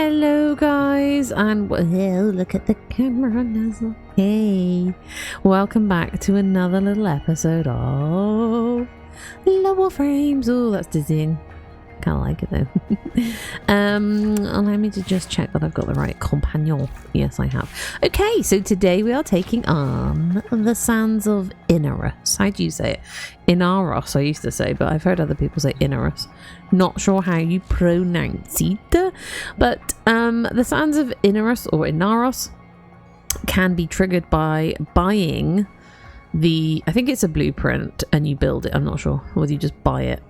Hello guys, and well, look at the camera nuzzle. Hey, welcome back to another little episode of Warframes. Oh, that's dizzying. Kind of like it though. Allow me to just check that I've got the right companion. Yes, I have. Okay, so today we are taking on the sands of Inaros. How do you say it? Inaros, I used to say, but I've heard other people say Inaros. Not sure how you pronounce it, but the sands of Inaros or Inaros can be triggered by buying I think it's a blueprint and you build it. I'm not sure whether you just buy it.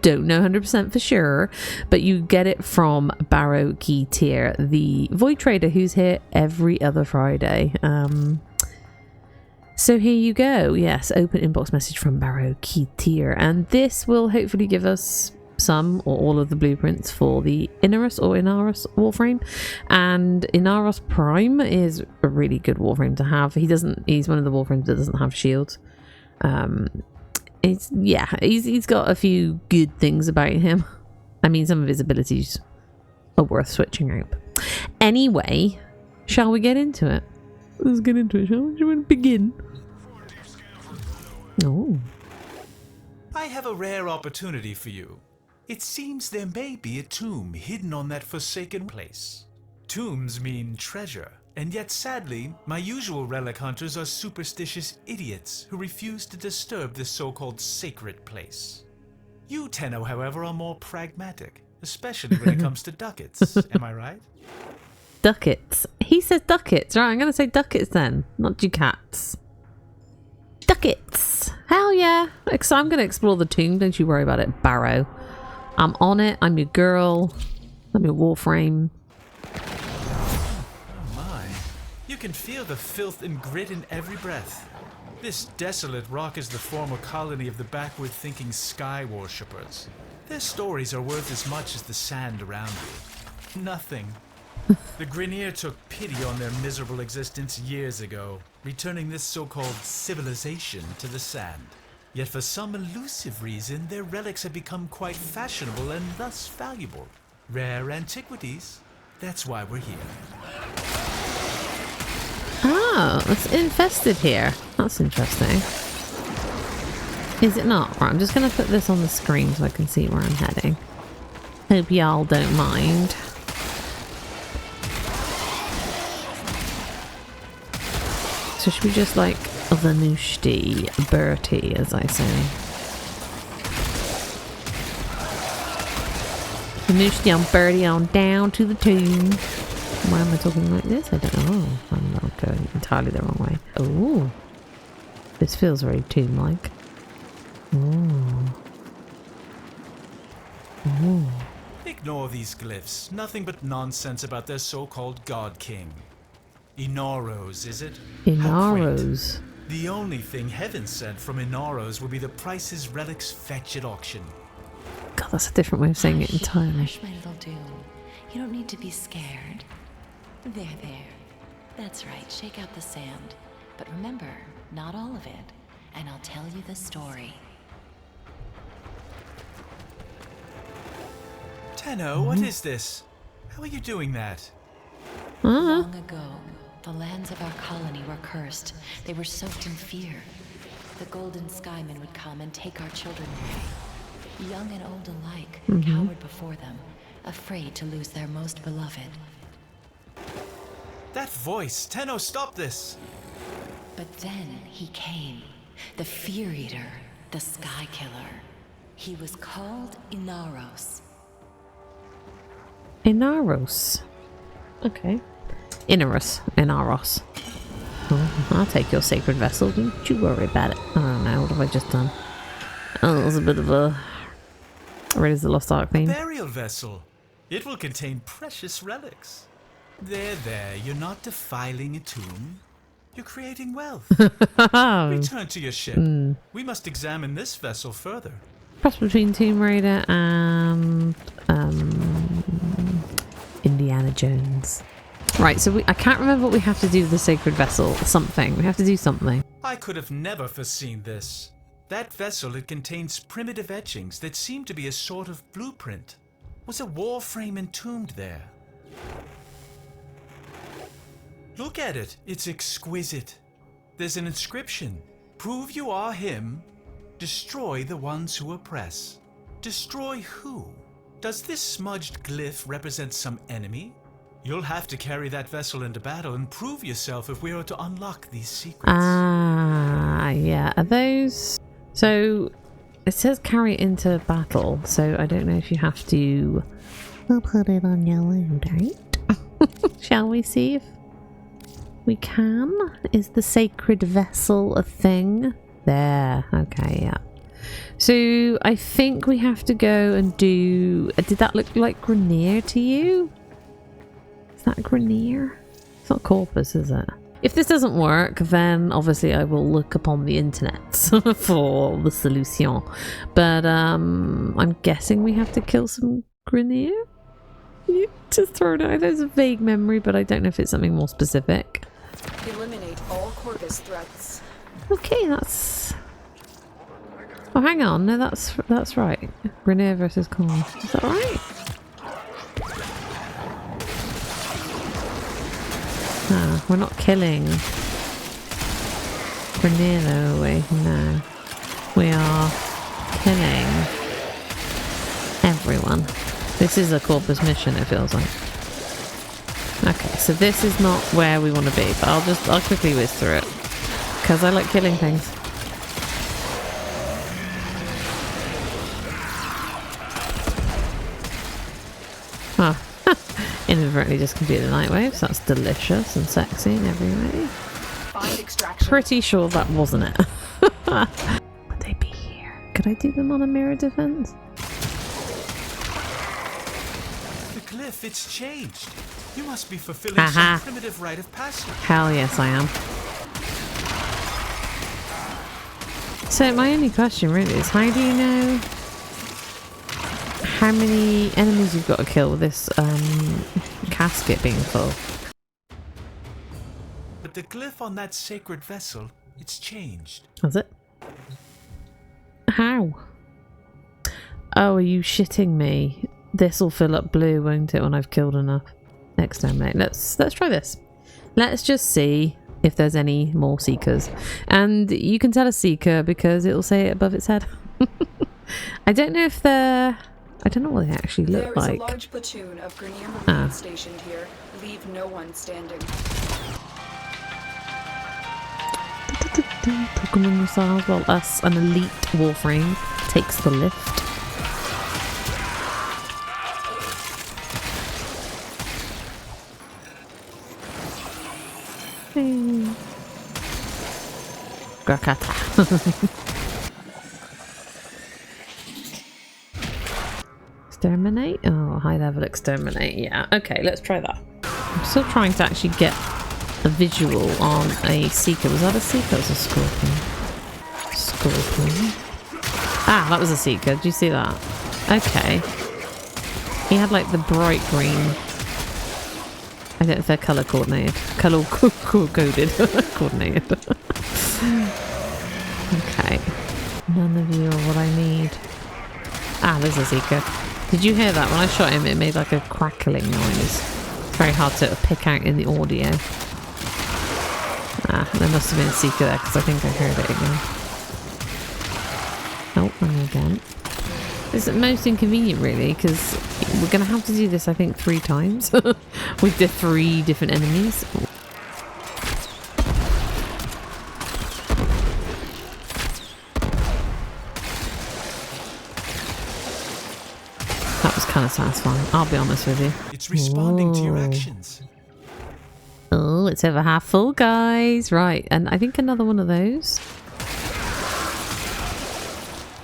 Don't know 100% for sure, but you get it from Barrow Key Tier, the void trader who's here every other Friday. So here you go. Yes, open inbox message from Barrow Key Tier, and this will hopefully give us some or all of the blueprints for the Inaros or Inaros Warframe. And Inaros Prime is a really good Warframe to have. He's one of the Warframes that doesn't have shields. He's got a few good things about him. I mean, some of his abilities are worth switching out. Anyway, shall we get into it? Let's get into it, shall we? Shall we begin? Oh. I have a rare opportunity for you. It seems there may be a tomb hidden on that forsaken place. Tombs mean treasure. And yet, sadly, my usual relic hunters are superstitious idiots who refuse to disturb this so-called sacred place. You, Tenno, however, are more pragmatic, especially when it comes to ducats. Am I right? Ducats. He says ducats. Right, I'm going to say ducats then, not ducats. Ducats. Hell yeah. I'm going to explore the tomb. Don't you worry about it, Barrow. I'm on it. I'm your girl. I'm your Warframe. You can feel the filth and grit in every breath. This desolate rock is the former colony of the backward-thinking sky worshippers. Their stories are worth as much as the sand around you. Nothing. The Grineer took pity on their miserable existence years ago, returning this so-called civilization to the sand. Yet for some elusive reason, their relics have become quite fashionable and thus valuable. Rare antiquities. That's why we're here. Oh, it's infested here. That's interesting. Is it not? Right, I'm just going to put this on the screen so I can see where I'm heading. Hope y'all don't mind. So should we just like Vanushti, Bertie, as I say. Vanushti on Bertie on down to the tomb. Why am I talking like this? I don't know. I'm not going entirely the wrong way. Oh, this feels very tomb-like. Oh. Oh. Ignore these glyphs. Nothing but nonsense about their so-called God King. Inaros, is it? Inaros. The only thing heaven sent from Inaros will be the price his relics fetch at auction. God, that's a different way of saying it entirely. Hush, my little Doom. You don't need to be scared. There. That's right, shake out the sand. But remember, not all of it. And I'll tell you the story. Tenno, what is this? How are you doing that? Long ago, the lands of our colony were cursed. They were soaked in fear. The Golden Skymen would come and take our children away. Young and old alike, cowered before them, afraid to lose their most beloved. That voice! Tenno, stop this! But then he came. The Fear Eater. The Sky Killer. He was called Inaros. Inaros. Okay. Inaros. Oh, I'll take your sacred vessel. Don't you worry about it. I don't know. What have I just done? Oh, that was a bit of a Raiders of the Lost Ark theme. Burial vessel. It will contain precious relics. There. You're not defiling a tomb. You're creating wealth. Return to your ship. We must examine this vessel further. Cross between Tomb Raider and Indiana Jones. Right, so I can't remember what we have to do with the sacred vessel. Something. We have to do something. I could have never foreseen this. That vessel, it contains primitive etchings that seem to be a sort of blueprint. was a Warframe entombed there. Look at it. It's exquisite. There's an inscription. Prove you are him. Destroy the ones who oppress. Destroy who? Does this smudged glyph represent some enemy? You'll have to carry that vessel into battle and prove yourself if we are to unlock these secrets. Ah, yeah. Are those... So, it says carry it into battle, so I don't know if you have to... We'll put it on your load, right? Shall we see if we can? Is the sacred vessel a thing? There. Okay, yeah. So, I think we have to go and do... Did that look like Grenier to you? Is that Grenier? It's not Corpus, is it? If this doesn't work, then obviously I will look upon the internet for the solution. But I'm guessing we have to kill some Grenier? Yeah, just throw it out. There's a vague memory, but I don't know if it's something more specific. Eliminate all Corpus threats. Okay, that's... Oh, hang on. No, that's right. Grenier versus Corn. Is that right? Ah, we're not killing Grenier though, are we? No. We are killing everyone. This is a Corpus mission, it feels like. Okay, so this is not where we want to be, but I'll quickly whiz through it. Because I like killing things. Oh. Inadvertently just completed the night waves. That's delicious and sexy in every way. Find extraction. Pretty sure that wasn't it. Would they be here? Could I do them on a mirror defense? The glyph, it's changed. You must be fulfilling some primitive rite of passage. Hell yes, I am. So my only question really is, how do you know how many enemies you've got to kill with this casket being full? But the glyph on that sacred vessel, it's changed. Has it? How? Oh, are you shitting me? This will fill up blue, won't it, when I've killed enough? Exterminate. Let's try this. Let's just see if there's any more seekers. And you can tell a seeker because it'll say it above its head. I don't know if they're... I don't know what they actually look like. There is a large platoon of Grenier Marines stationed here. Leave no one standing. Pokemon missiles while us, an elite Warframe, takes the lift. Hey. Grakata. Exterminate? Oh, high level exterminate. Yeah, okay, let's try that. I'm still trying to actually get a visual on a seeker. Was that a seeker? It was a scorpion. Scorpion. Ah, that was a seeker. Did you see that? Okay. He had like the bright green. I don't know if they're colour coordinated. Colour coded. Coordinated. Okay. None of you are what I need. Ah, there's a seeker. Did you hear that? When I shot him, it made like a crackling noise. It's very hard to pick out in the audio. Ah, there must have been a seeker there because I think I heard it again. Oh, and again. It's most inconvenient really because we're going to have to do this I think 3 times with the 3 different enemies. That was kind of satisfying, I'll be honest with you. It's responding to your actions. Oh, it's over half full, guys. Right, and I think another one of those.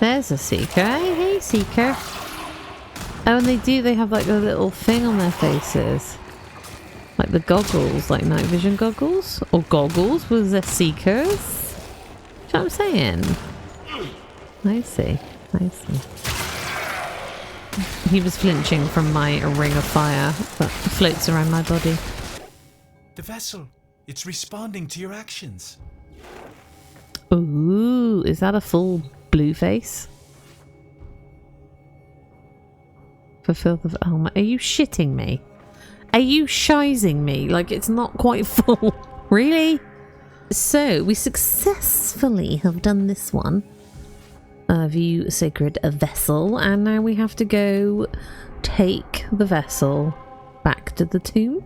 There's a seeker. Hey, seeker. Oh, and they have like a little thing on their faces. Like the goggles, like night vision goggles. Or goggles with the seekers. Do you know what I'm saying? I see. I see. He was flinching from my ring of fire that floats around my body. The vessel, it's responding to your actions. Ooh, is that a full blue face? for filth of... Oh my... Are you shitting me? Are you shizing me? Like, it's not quite full. Really? So, we successfully have done this one. View sacred vessel. And now we have to go take the vessel back to the tomb.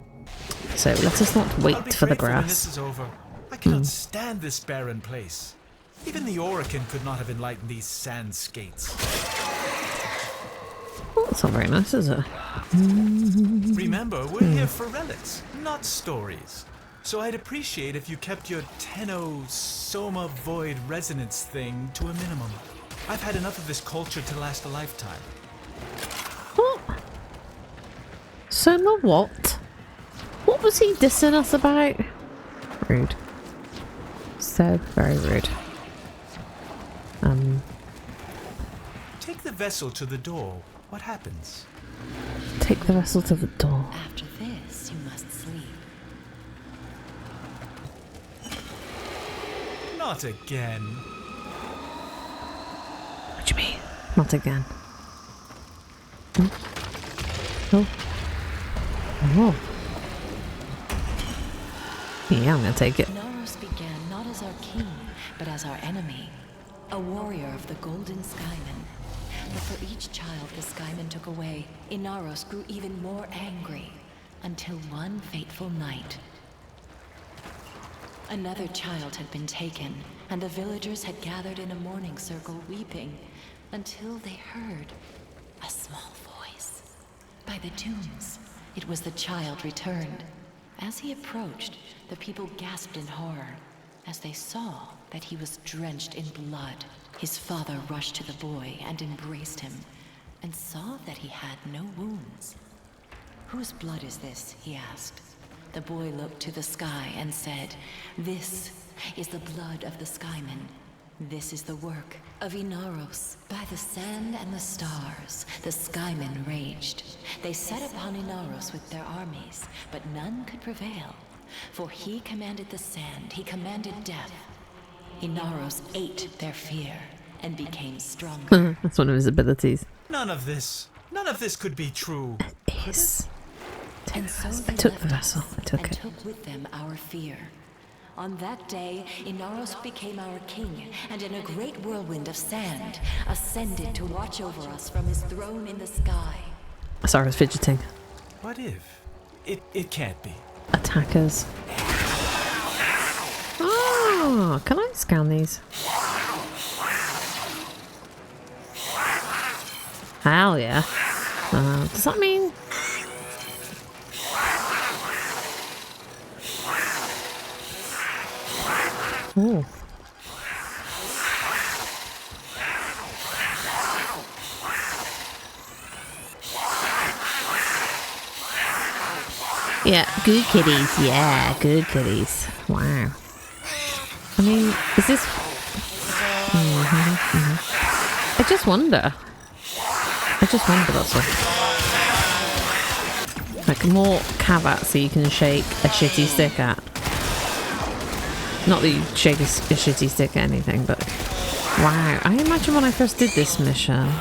So, let us not wait for the grass. When this is over. I cannot stand this barren place. Even the Orakin could not have enlightened these sand skates. Oh, that's not very nice, is it? Remember, we're here for relics, not stories. So I'd appreciate if you kept your Tenno Soma Void resonance thing to a minimum. I've had enough of this culture to last a lifetime. What? Soma what? What was he dissing us about? Rude. So very rude. Take the vessel to the door. What happens? Take the vessel to the door. After this, you must sleep. Not again. What do you mean? Not again. Oh. Oh. Oh. Yeah, I'm gonna take it. Inaros began not as our king, but as our enemy. A warrior of the Golden Skymen. But for each child the Skymen took away, Inaros grew even more angry. Until one fateful night. Another child had been taken, and the villagers had gathered in a mourning circle weeping, until they heard a small voice. By the tombs, it was the child returned. As he approached, the people gasped in horror, as they saw that he was drenched in blood. His father rushed to the boy and embraced him, and saw that he had no wounds. "Whose blood is this?" he asked. The boy looked to the sky and said, "This is the blood of the Skymen. This is the work of Inaros." By the sand and the stars, the Skymen raged. They set upon Inaros with their armies, but none could prevail. For he commanded the sand, he commanded death. Inaros ate their fear and became stronger. That's one of his abilities. None of this could be true. It is. And so I they took left the vessel. us I took and it. took with them our fear. On that day, Inaros became our king, and in a great whirlwind of sand, ascended to watch over us from his throne in the sky. Sorry, I was fidgeting. What if? It can't be. Attackers. Oh, can I scan these? Hell yeah. Does that mean... Oh. Yeah, good kitties. Yeah, good kitties. Wow. I mean, is this... I just wonder. That's all. Like, more cavats so you can shake a shitty stick at. Not that you shake a shitty stick at anything, but... Wow, I imagine when I first did this mission...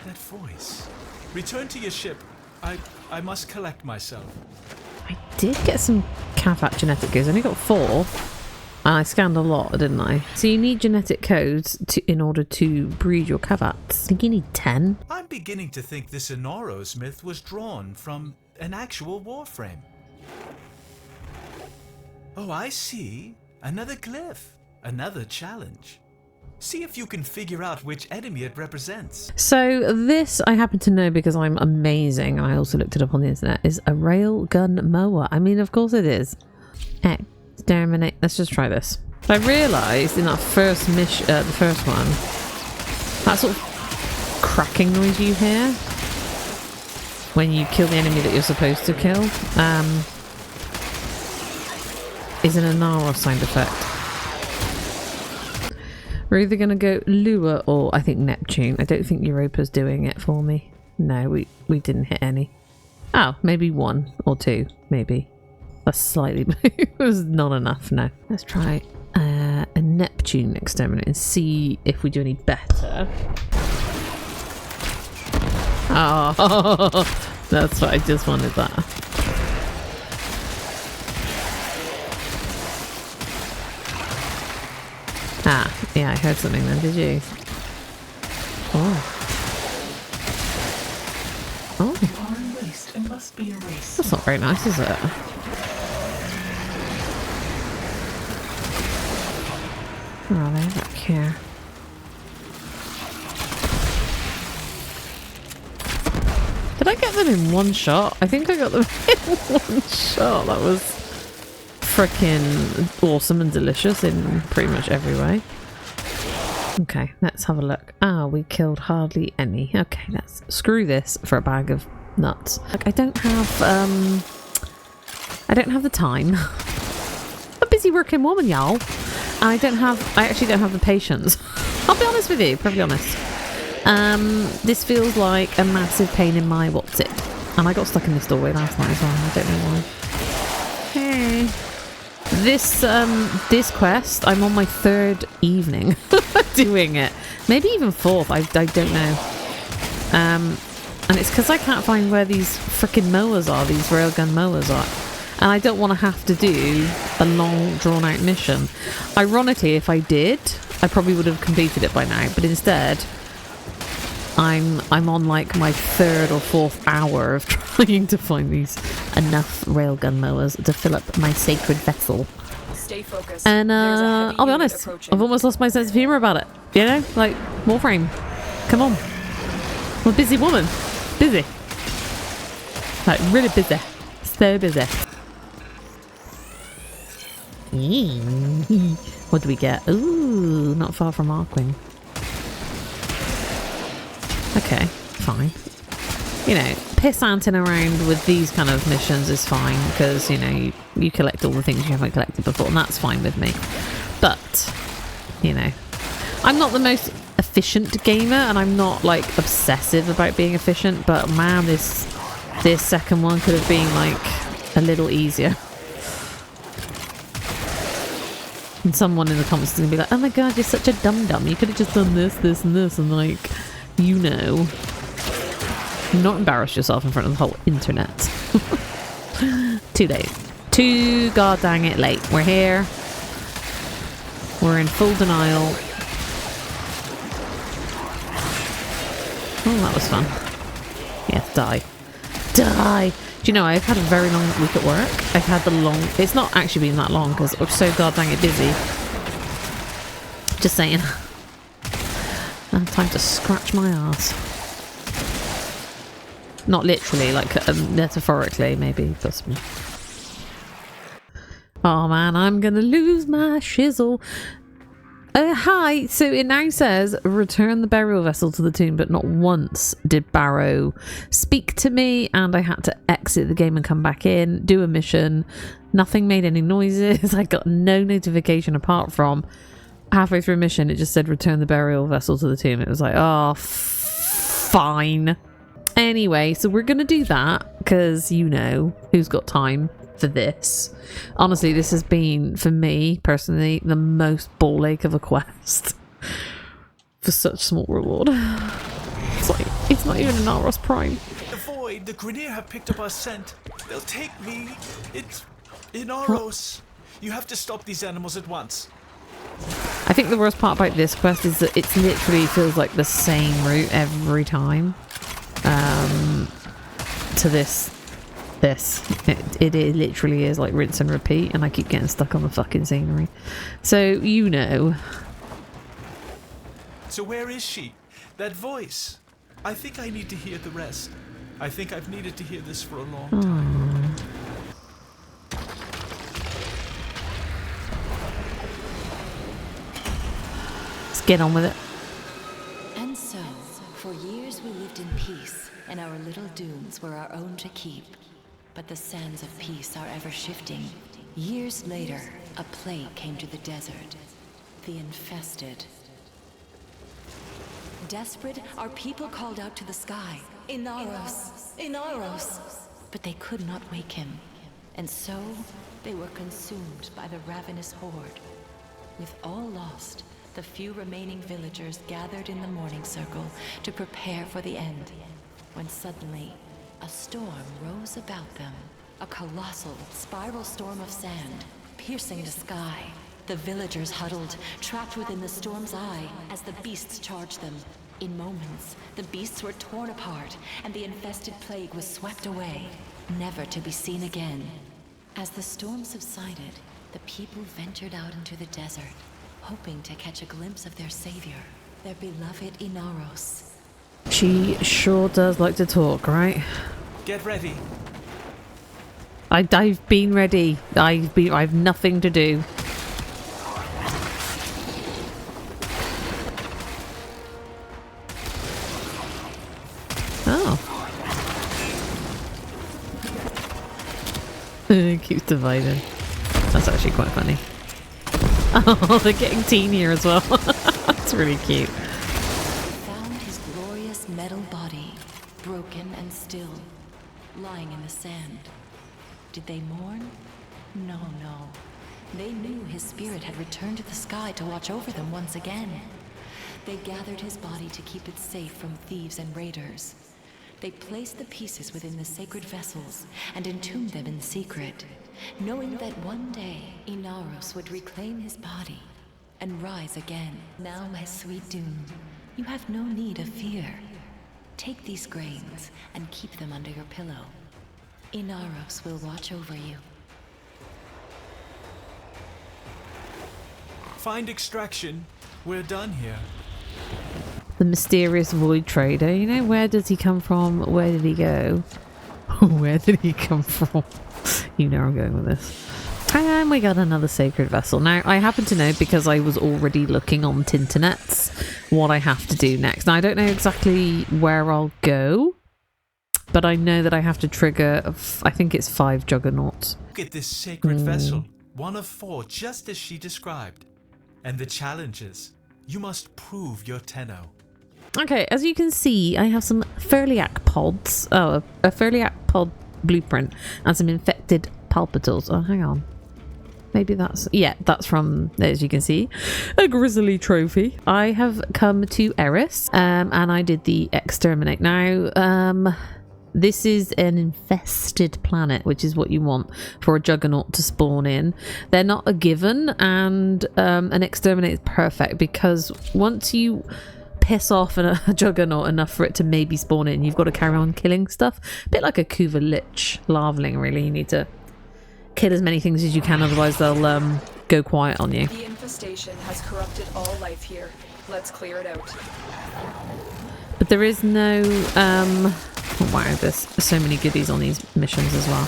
That voice. Return to your ship. I must collect myself. I did get some cavat genetic codes. I only got 4. And I scanned a lot, didn't I? So you need genetic codes in order to breed your cavats. I think you need 10. I'm beginning to think this Inaros myth was drawn from an actual Warframe. Oh, I see. Another glyph. Another challenge. See if you can figure out which enemy it represents. So this, I happen to know because I'm amazing, and I also looked it up on the internet, is a Rail Gun Moa. I mean, of course it is. Exterminate. Let's just try this. I realised in that first mission, the first one, that sort of cracking noise you hear when you kill the enemy that you're supposed to kill is an Inaros sound effect. We're either going to go Lua or I think Neptune. I don't think Europa's doing it for me. No, we didn't hit any. Oh, maybe 1 or 2, maybe. That's slightly... it was not enough, no. Let's try a Neptune exterminate and see if we do any better. Oh, that's what I just wanted that. Ah, yeah, I heard something then, did you? Oh. Oh. You are erased and must be erased. That's not very nice, is it? Oh, they're back here. Did I get them in one shot? I think I got them in one shot. That was freaking awesome and delicious in pretty much every way. Okay, let's have a look. Ah, we killed hardly any. Okay, let's screw this for a bag of nuts. Like, I don't have the time. I'm a busy working woman, y'all. I actually don't have the patience. I'll be honest with you, perfectly honest. This feels like a massive pain in my what's it. And I got stuck in this doorway last night as well. I don't know why. Hey. This quest, I'm on my 3rd evening doing it. Maybe even 4th, I don't know. And it's because I can't find where these frickin' Moas are, these Rail Gun Moas are. And I don't want to have to do a long, drawn-out mission. Ironically, if I did, I probably would have completed it by now. But instead, I'm on like my 3rd or 4th hour of trying to find these enough Railgun Moas to fill up my sacred vessel. Stay focused. And There's a heavy I'll be unit honest, approaching. I've almost lost my sense of humour about it. You know, like Warframe. Come on, I'm a busy woman. Busy. Like really busy. So busy. What do we get? Ooh, not far from Arkwing. Okay, fine. You know, pissanting around with these kind of missions is fine because, you know, you collect all the things you haven't collected before, and that's fine with me. But, you know, I'm not the most efficient gamer, and I'm not, like, obsessive about being efficient, but man, this second one could have been, like, a little easier. And someone in the comments is going to be like, oh my god, you're such a dum-dum. You could have just done this, this, and this, and, like, you know. Not embarrass yourself in front of the whole internet. Too late. Too god dang it late. We're here. We're in full denial. Oh, that was fun. Yeah, die. Die! Do you know, I've had a very long week at work. I've had the long... It's not actually been that long because I'm so god dang it busy. Just saying. I have time to scratch my ass. Not literally, like metaphorically, maybe, possibly. Oh man, I'm gonna lose my shizzle. Hi, so it now says return the burial vessel to the tomb, but not once did Barrow speak to me, and I had to exit the game and come back in, do a mission. Nothing made any noises. I got no notification apart from halfway through a mission, it just said return the burial vessel to the tomb. It was like, oh, fine. Anyway, so we're going to do that because, you know, who's got time for this? Honestly, this has been, for me, personally, the most ball ache of a quest for such small reward. It's like, it's not even an Inaros Prime. The Void, the Grineer have picked up our scent. They'll take me. It's Inaros. You have to stop these animals at once. I think the worst part about this quest is that it literally feels like the same route every time. To this. It literally is like rinse and repeat, and I keep getting stuck on the fucking scenery. So, you know. So where is she? That voice. I think I need to hear the rest. I think I've needed to hear this for a long time. Let's get on with it. And so, for years we lived in peace, and our little dunes were our own to keep. But the sands of peace are ever shifting. Years later, a plague came to the desert. The infested. Desperate, our people called out to the sky. Inaros! Inaros! But they could not wake him. And so, they were consumed by the ravenous horde. With all lost, the few remaining villagers gathered in the morning circle to prepare for the end, when suddenly, a storm rose about them. A colossal, spiral storm of sand, piercing the sky. The villagers huddled, trapped within the storm's eye, as the beasts charged them. In moments, the beasts were torn apart, and the infested plague was swept away, never to be seen again. As the storm subsided, the people ventured out into the desert, hoping to catch a glimpse of their savior, their beloved Inaros. She sure does like to talk, right? Get ready. I've been ready. I've nothing to do. Oh. Keeps dividing. That's actually quite funny. Oh, they're getting teenier as well. That's really cute. Found his glorious metal body, broken and still, lying in the sand. Did they mourn? No. They knew his spirit had returned to the sky to watch over them once again. They gathered his body to keep it safe from thieves and raiders. They placed the pieces within the sacred vessels and entombed them in secret, knowing that one day Inaros would reclaim his body and rise again. Now, my sweet Doom, you have no need of fear. Take these grains and keep them under your pillow. Inaros will watch over you. Find extraction. We're done here. The mysterious void trader. You know, where does he come from? Where did he go? Where did he come from? You know I'm going with this. And we got another sacred vessel. Now, I happen to know, because I was already looking on Tinternets, what I have to do next. Now, I don't know exactly where I'll go, but I know that I have to trigger, I think it's 5 juggernauts. Look at this sacred vessel. One of 4, just as she described. And the challenges. You must prove your tenno. Okay, as you can see, I have some Furliac pods. Oh, a Furliac pod blueprint and some infected palpitals. Oh, hang on. Maybe that's... Yeah, that's from, as you can see, a grizzly trophy. I have come to Eris, and I did the exterminate. Now, this is an infested planet, which is what you want for a juggernaut to spawn in. They're not a given, and an exterminate is perfect, because once you piss off a juggernaut enough for it to maybe spawn in, you've got to carry on killing stuff. A bit like a Kuva Lich larvaling, really. You need to kill as many things as you can, otherwise they'll go quiet on you. The infestation has corrupted all life here. Let's clear it out. But there is no... Oh, wow, there's so many goodies on these missions as well.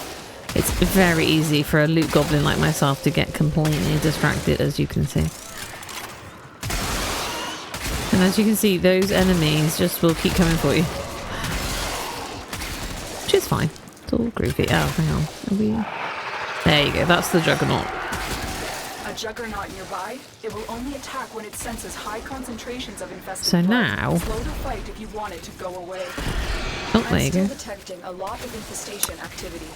It's very easy for a loot goblin like myself to get completely distracted, as you can see. And as you can see, those enemies just will keep coming for you. Which is fine. It's all groovy. Oh, hang on. There you go. That's the juggernaut. A juggernaut nearby? It will only attack when it senses high concentrations of infested So blood. now... Slow the fight if you want it to go away. Oh, there you I'm still go. detecting a lot of infestation activity.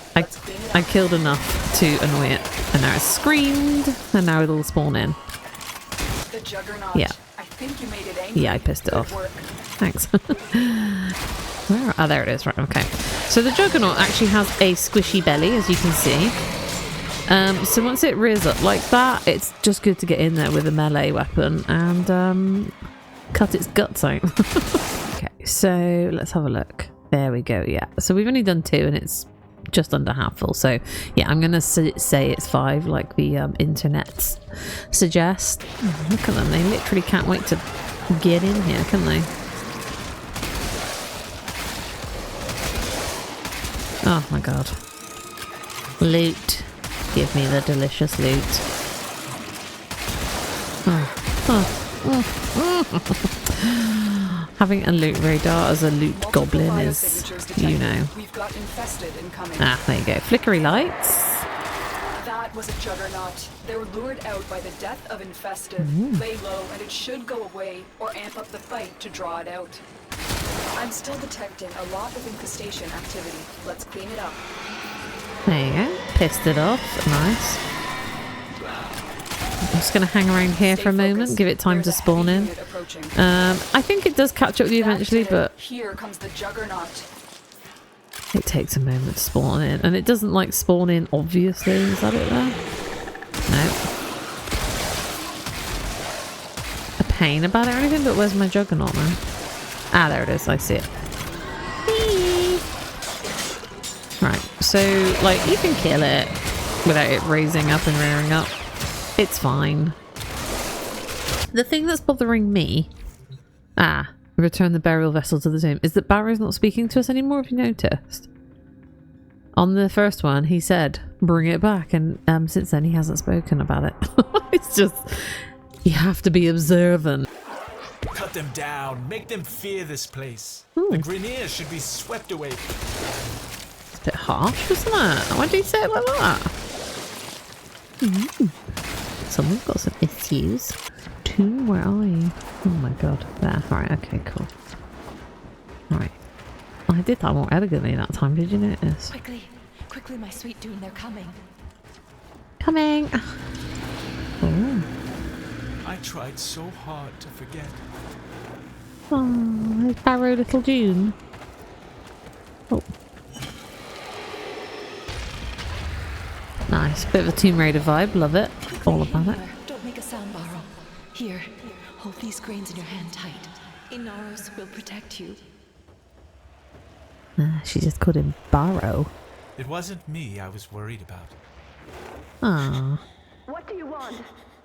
I killed enough to annoy it. And now it's screamed. And now it'll spawn in. The juggernaut. Yeah. I think you made it angry. Yeah, I pissed it Good off. work. Thanks. Where? Oh, there it is. Right, okay. So the juggernaut actually has a squishy belly, as you can see. So once it rears up like that, it's just good to get in there with a melee weapon and cut its guts out. Okay, so let's have a look. There we go. Yeah. So we've only done 2 and it's just under half full. So yeah, I'm going to say it's 5 like the internets suggest. Oh, look at them. They literally can't wait to get in here, can they? Oh my god. Loot. Give me the delicious loot. Having a loot radar as a loot goblin is, you know. We've got infested incoming. Ah, there you go. Flickery lights. That was a juggernaut. They were lured out by the death of infested. Lay low and it should go away or amp up the fight to draw it out. I'm still detecting a lot of infestation activity. Let's clean it up. There you go. pissed it off. Nice. I'm just going to hang around here for a moment, give it time to spawn in. I think it does catch up with you eventually, but here comes the juggernaut. it takes a moment to spawn in. And it doesn't like spawn in obviously. Is that it there? No. A pain about it or anything, but where's my juggernaut now? Ah, there it is. I see it. Whee! Right, so like you can kill it without it raising up and rearing up. It's fine. The thing that's bothering me, return the burial vessel to the tomb, is that Barrow's not speaking to us anymore, have you noticed? On the first one, he said, bring it back, and since then he hasn't spoken about it. It's just, you have to be observant. Cut them down. Make them fear this place. Ooh. The Grineer should be swept away. It's a bit harsh, isn't it? Why do you say it like that? Someone's got some issues. Tomb, where are you? Oh my god. There. Right, okay, cool. Right. I did that more elegantly that time, did you notice? Quickly, quickly, my sweet Dune, they're coming. Coming! Oh. I tried so hard to forget. Oh, Barrow little June. Oh. Nice. Bit of a Tomb Raider vibe. Love it. All about it. Don't make a sound, Barrow. Here, hold these grains in your hand tight. Inaros will protect you. She just called him Barrow. It wasn't me I was worried about. Ah. What do you want?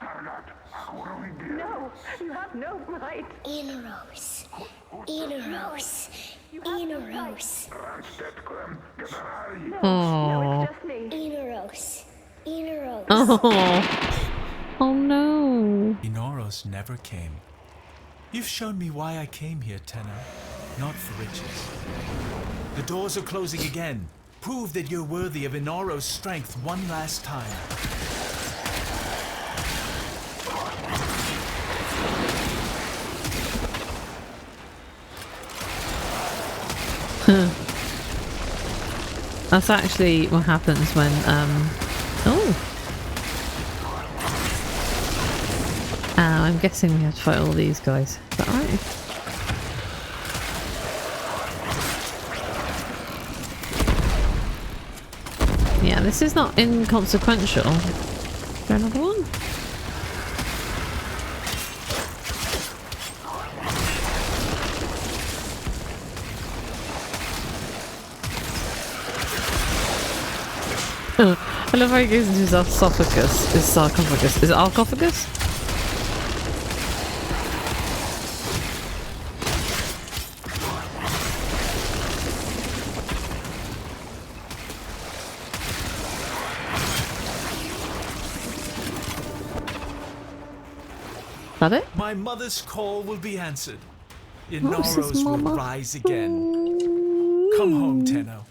No, you have no right. Inaros. Inaros. Inaros. Oh. Just me. Inaros. Inaros. Oh. Oh no. Inaros never came. You've shown me why I came here, Tenor. Not for riches. The doors are closing again. Prove that you're worthy of Inaros' strength one last time. That's actually what happens when I'm guessing we have to fight all these guys. Is that right? Yeah, this is not inconsequential. Is there another one? I love how he goes into his esophagus. His sarcophagus. Is it arcophagus? Is that it? My mother's call will be answered. What's his Inaros will mama? rise again. Come home, Tenno.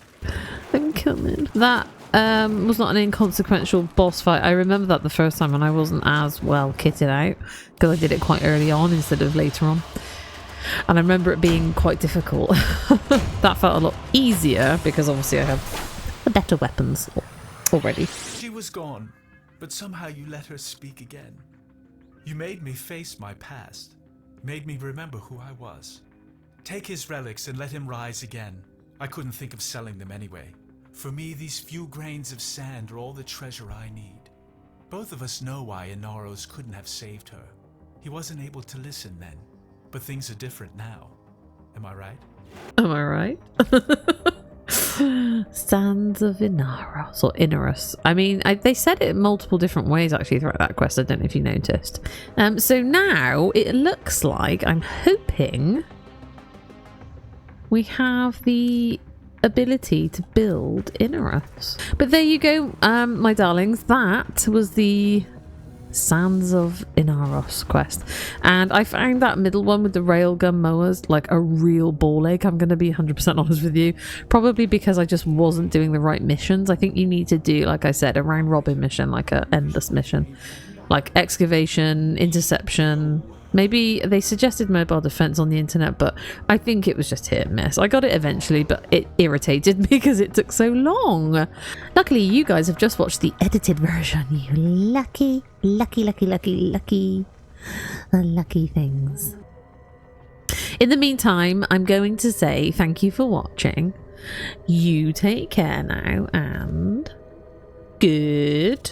I'm coming. That was not an inconsequential boss fight. I remember that the first time and I wasn't as well kitted out because I did it quite early on instead of later on. And I remember it being quite difficult. That felt a lot easier because obviously I have the better weapons already. She was gone, but somehow you let her speak again. You made me face my past, made me remember who I was. Take his relics and let him rise again. I couldn't think of selling them anyway. For me, these few grains of sand are all the treasure I need. Both of us know why Inaros couldn't have saved her. He wasn't able to listen then, but things are different now. Am I right? Am I right? Sands of Inaros or Inaros. I mean, they said it in multiple different ways actually throughout that quest. I don't know if you noticed. So now it looks like I'm hoping we have the ability to build Inaros. But there you go, my darlings. That was the Sands of Inaros quest, and I found that middle one with the Rail Gun Moas like a real ball ache. I'm going to be 100% honest with you, probably because I just wasn't doing the right missions. I think you need to do, like I said, a round robin mission, like a endless mission, like excavation, interception, Maybe they suggested mobile defense on the internet, but I think it was just hit and miss. I got it eventually, but it irritated me because it took so long. Luckily, you guys have just watched the edited version. You lucky things. In the meantime, I'm going to say thank you for watching. You take care now, and good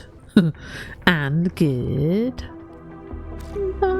and good. Bye.